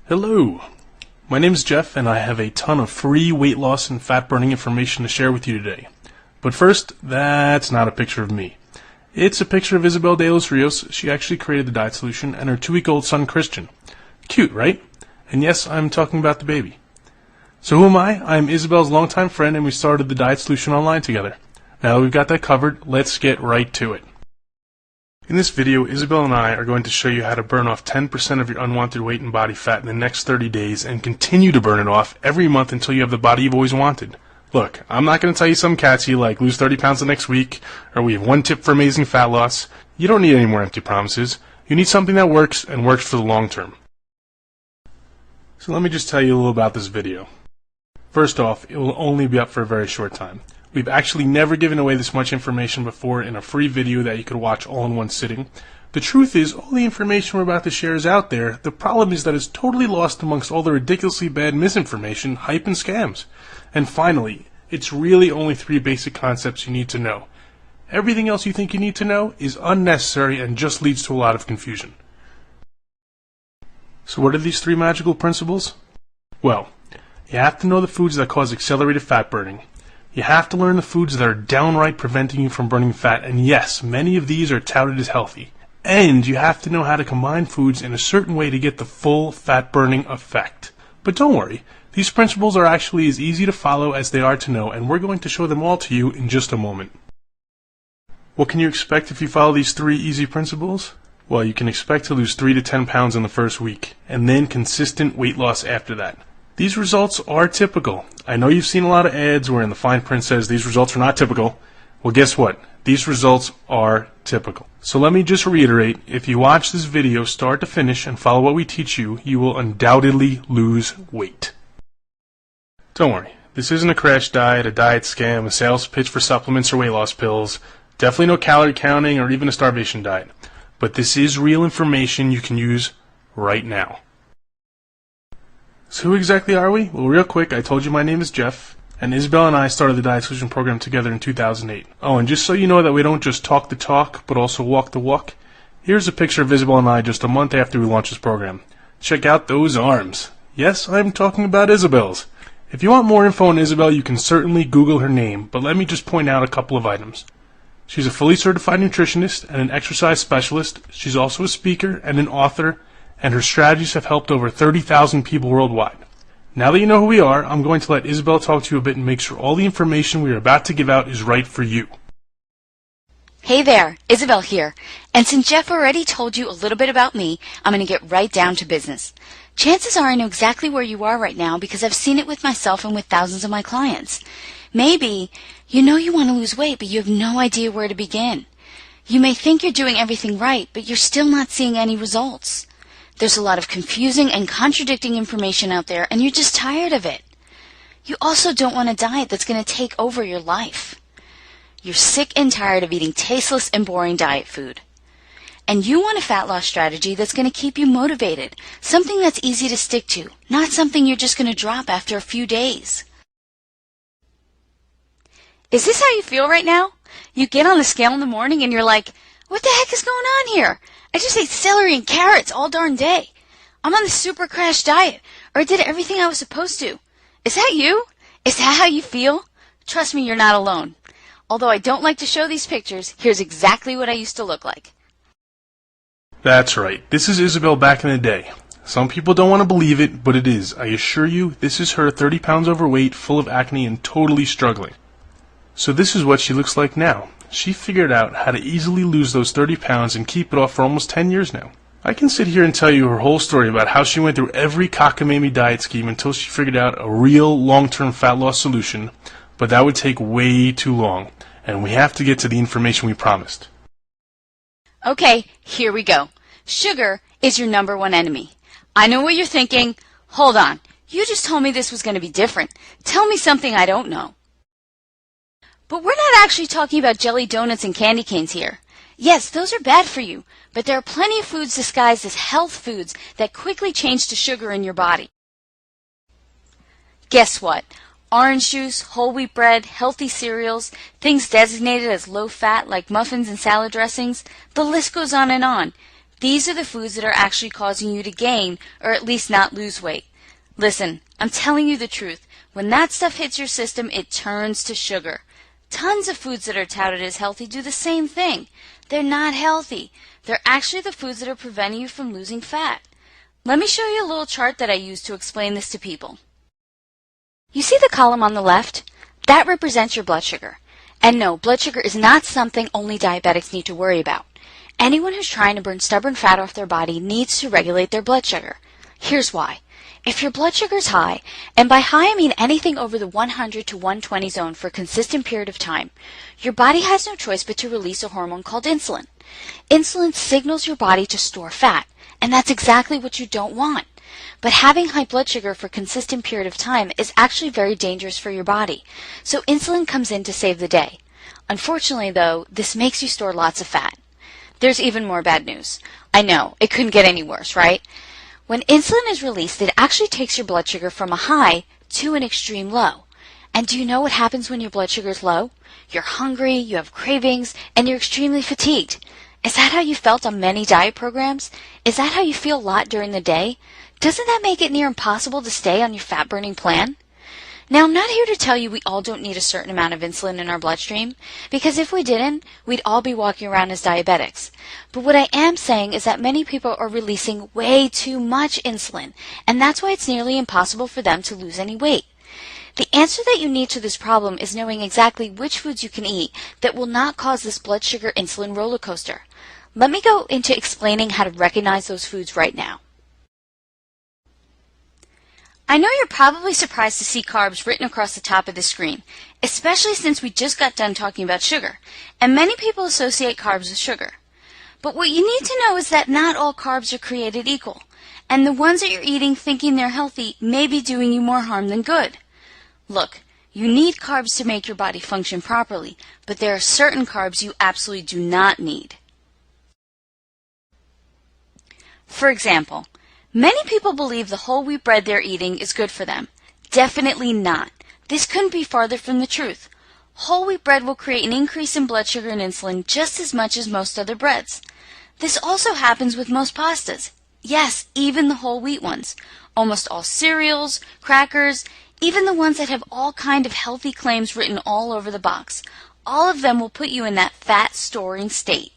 Hello, my name is Jeff and I have a ton of free weight loss and fat burning information to share with you today. But first, that's not a picture of me. It's a picture of Isabel de los Rios. She actually created the diet solution, and her 2-week-old son Christian. Cute, right? And yes, I'm talking about the baby. So who am I? I'm Isabel's longtime friend and we started the diet solution online together. Now that we've got that covered, let's get right to it. In this video, Isabel and I are going to show you how to burn off 10% of your unwanted weight and body fat in the next 30 days and continue to burn it off every month until you have the body you've always wanted. Look, I'm not going to tell you some catchy like lose 30 pounds the next week, or we have one tip for amazing fat loss. You don't need any more empty promises. You need something that works and works for the long term. So let me just tell you a little about this video. First off, it will only be up for a very short time. We've actually never given away this much information before in a free video that you could watch all in one sitting. The truth is, all the information we're about to share is out there. The problem is that it's totally lost amongst all the ridiculously bad misinformation, hype, and scams. And finally, it's really only 3 basic concepts you need to know. Everything else you think you need to know is unnecessary and just leads to a lot of confusion. So what are these 3 magical principles? Well, you have to know the foods that cause accelerated fat burning. You have to learn the foods that are downright preventing you from burning fat, and yes, many of these are touted as healthy. And you have to know how to combine foods in a certain way to get the full fat burning effect. But don't worry, these principles are actually as easy to follow as they are to know, and we're going to show them all to you in just a moment. What can you expect if you follow these 3 easy principles? Well, you can expect to lose 3 to 10 pounds in the first week, and then consistent weight loss after that. These results are typical. I know you've seen a lot of ads where in the fine print says these results are not typical. Well, guess what? These results are typical. So let me just reiterate, if you watch this video start to finish and follow what we teach you, you will undoubtedly lose weight. Don't worry, this isn't a crash diet, a diet scam, a sales pitch for supplements or weight loss pills, definitely no calorie counting or even a starvation diet. But this is real information you can use right now. So who exactly are we? Well, real quick, I told you my name is Jeff, and Isabel and I started the Diet Solution program together in 2008. Oh, and just so you know that we don't just talk the talk, but also walk the walk, here's a picture of Isabel and I just a month after we launched this program. Check out those arms. Yes, I'm talking about Isabel's. If you want more info on Isabel, you can certainly Google her name, but let me just point out a couple of items. She's a fully certified nutritionist and an exercise specialist. She's also a speaker and an author, and her strategies have helped over 30,000 people worldwide. Now that you know who we are, I'm going to let Isabel talk to you a bit and make sure all the information we are about to give out is right for you. Hey there, Isabel here. And since Jeff already told you a little bit about me, I'm going to get right down to business. Chances are I know exactly where you are right now because I've seen it with myself and with thousands of my clients. Maybe you know you want to lose weight, but you have no idea where to begin. You may think you're doing everything right, but you're still not seeing any results. There's a lot of confusing and contradicting information out there, and you're just tired of it. You also don't want a diet that's going to take over your life. You're sick and tired of eating tasteless and boring diet food. And you want a fat loss strategy that's going to keep you motivated, something that's easy to stick to, not something you're just going to drop after a few days. Is this how you feel right now? You get on the scale in the morning and you're like, what the heck is going on here? I just ate celery and carrots all darn day. I'm on the super crash diet, or I did everything I was supposed to. Is that you? Is that how you feel? Trust me, you're not alone. Although I don't like to show these pictures, here's exactly what I used to look like. That's right. This is Isabel back in the day. Some people don't want to believe it, but it is. I assure you, this is her 30 pounds overweight, full of acne, and totally struggling. So this is what she looks like now. She figured out how to easily lose those 30 pounds and keep it off for almost 10 years now. I can sit here and tell you her whole story about how she went through every cockamamie diet scheme until she figured out a real long-term fat loss solution, but that would take way too long, and we have to get to the information we promised. Okay, here we go. Sugar is your #1 enemy. I know what you're thinking. Hold on. You just told me this was going to be different. Tell me something I don't know. But we're not actually talking about jelly donuts and candy canes here. Yes, those are bad for you, but there are plenty of foods disguised as health foods that quickly change to sugar in your body. Guess what? Orange juice, whole wheat bread, healthy cereals, things designated as low fat like muffins and salad dressings, the list goes on and on. These are the foods that are actually causing you to gain, or at least not lose weight. Listen, I'm telling you the truth. When that stuff hits your system, it turns to sugar. Tons of foods that are touted as healthy do the same thing. They're not healthy. They're actually the foods that are preventing you from losing fat. Let me show you a little chart that I use to explain this to people. You see the column on the left? That represents your blood sugar. And no, blood sugar is not something only diabetics need to worry about. Anyone who's trying to burn stubborn fat off their body needs to regulate their blood sugar. Here's why. If your blood sugar is high, and by high I mean anything over the 100 to 120 zone for a consistent period of time, your body has no choice but to release a hormone called insulin. Insulin signals your body to store fat, and that's exactly what you don't want. But having high blood sugar for a consistent period of time is actually very dangerous for your body, so insulin comes in to save the day. Unfortunately, though, this makes you store lots of fat. There's even more bad news. I know, it couldn't get any worse, right? When insulin is released, it actually takes your blood sugar from a high to an extreme low. And do you know what happens when your blood sugar is low? You're hungry, you have cravings, and you're extremely fatigued. Is that how you felt on many diet programs? Is that how you feel a lot during the day? Doesn't that make it near impossible to stay on your fat-burning plan? Now, I'm not here to tell you we all don't need a certain amount of insulin in our bloodstream, because if we didn't, we'd all be walking around as diabetics. But what I am saying is that many people are releasing way too much insulin, and that's why it's nearly impossible for them to lose any weight. The answer that you need to this problem is knowing exactly which foods you can eat that will not cause this blood sugar insulin roller coaster. Let me go into explaining how to recognize those foods right now. I know you're probably surprised to see carbs written across the top of the screen, especially since we just got done talking about sugar, and many people associate carbs with sugar. But what you need to know is that not all carbs are created equal, and the ones that you're eating thinking they're healthy may be doing you more harm than good. Look, you need carbs to make your body function properly, but there are certain carbs you absolutely do not need. For example, many people believe the whole wheat bread they're eating is good for them. Definitely not. This couldn't be farther from the truth. Whole wheat bread will create an increase in blood sugar and insulin just as much as most other breads. This also happens with most pastas. Yes, even the whole wheat ones. Almost all cereals, crackers, even the ones that have all kind of healthy claims written all over the box. All of them will put you in that fat storing state.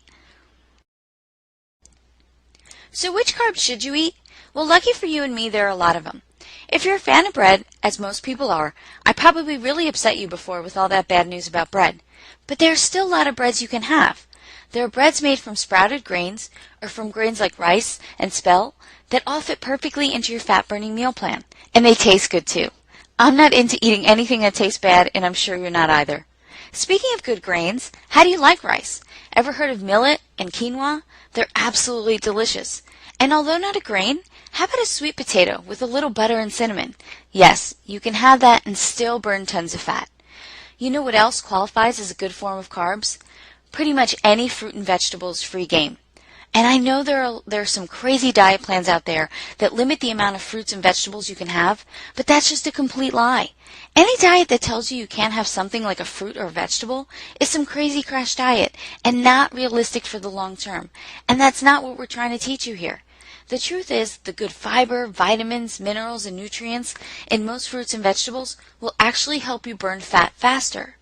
So which carbs should you eat? Well, lucky for you and me, there are a lot of them. If you're a fan of bread, as most people are, I probably really upset you before with all that bad news about bread. But there are still a lot of breads you can have. There are breads made from sprouted grains, or from grains like rice and spelt, that all fit perfectly into your fat-burning meal plan. And they taste good too. I'm not into eating anything that tastes bad, and I'm sure you're not either. Speaking of good grains, how do you like rice? Ever heard of millet and quinoa? They're absolutely delicious. And although not a grain, how about a sweet potato with a little butter and cinnamon? Yes, you can have that and still burn tons of fat. You know what else qualifies as a good form of carbs? Pretty much any fruit and vegetable is free game. And I know there are some crazy diet plans out there that limit the amount of fruits and vegetables you can have, but that's just a complete lie. Any diet that tells you can't have something like a fruit or a vegetable is some crazy crash diet and not realistic for the long term. And that's not what we're trying to teach you here. The truth is, the good fiber, vitamins, minerals, and nutrients in most fruits and vegetables will actually help you burn fat faster.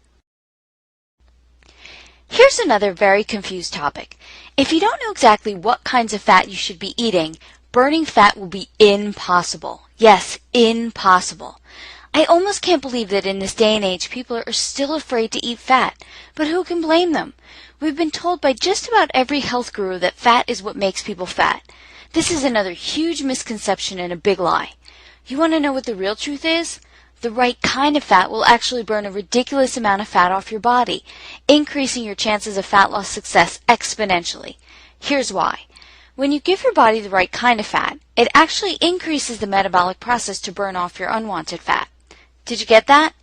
Here's another very confused topic. If you don't know exactly what kinds of fat you should be eating, burning fat will be impossible. Yes, impossible. I almost can't believe that in this day and age people are still afraid to eat fat, but who can blame them? We've been told by just about every health guru that fat is what makes people fat. This is another huge misconception and a big lie. You want to know what the real truth is? The right kind of fat will actually burn a ridiculous amount of fat off your body, increasing your chances of fat loss success exponentially. Here's why. When you give your body the right kind of fat, it actually increases the metabolic process to burn off your unwanted fat. Did you get that?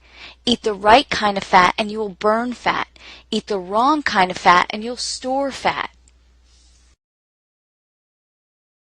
Eat the right kind of fat and you will burn fat. Eat the wrong kind of fat and you'll store fat.